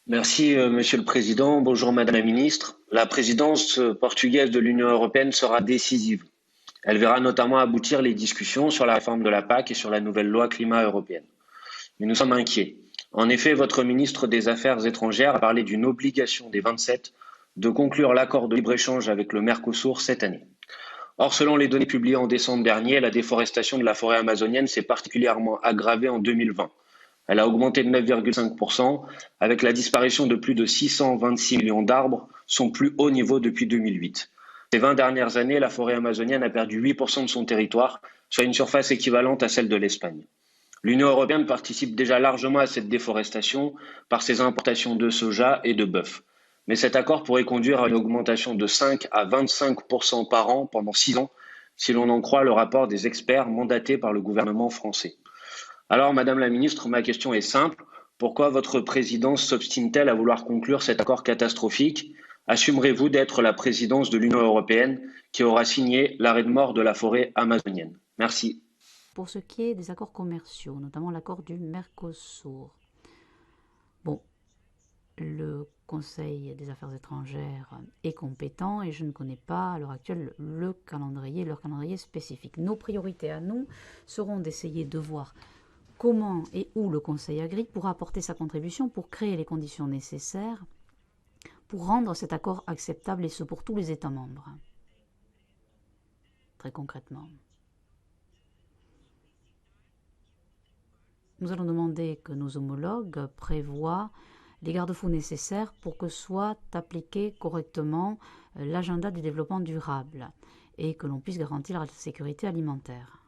Merci, Monsieur le Président. Bonjour, Madame la Ministre. La présidence portugaise de l'Union européenne sera décisive. Elle verra notamment aboutir les discussions sur la réforme de la PAC et sur la nouvelle loi climat européenne. Mais nous sommes inquiets. En effet, votre ministre des Affaires étrangères a parlé d'une obligation des 27 de conclure l'accord de libre-échange avec le Mercosur cette année. Or, selon les données publiées en décembre dernier, la déforestation de la forêt amazonienne s'est particulièrement aggravée en 2020. Elle a augmenté de 9,5%, avec la disparition de plus de 626 millions d'arbres, son plus haut niveau depuis 2008. Ces 20 dernières années, la forêt amazonienne a perdu 8% de son territoire, soit une surface équivalente à celle de l'Espagne. L'Union européenne participe déjà largement à cette déforestation par ses importations de soja et de bœuf. Mais cet accord pourrait conduire à une augmentation de 5 à 25% par an pendant 6 ans, si l'on en croit le rapport des experts mandatés par le gouvernement français. Alors, Madame la Ministre, ma question est simple. Pourquoi votre présidence s'obstine-t-elle à vouloir conclure cet accord catastrophique? Assumerez-vous d'être la présidence de l'Union européenne qui aura signé l'arrêt de mort de la forêt amazonienne? Merci. Pour ce qui est des accords commerciaux, notamment l'accord du Mercosur, bon, le Conseil des affaires étrangères est compétent et je ne connais pas à l'heure actuelle leur calendrier spécifique. Nos priorités à nous seront d'essayer de voir comment et où le Conseil Agri pourra apporter sa contribution pour créer les conditions nécessaires pour rendre cet accord acceptable, et ce pour tous les États membres. Très concrètement, nous allons demander que nos homologues prévoient les garde-fous nécessaires pour que soit appliqué correctement l'agenda du développement durable et que l'on puisse garantir la sécurité alimentaire.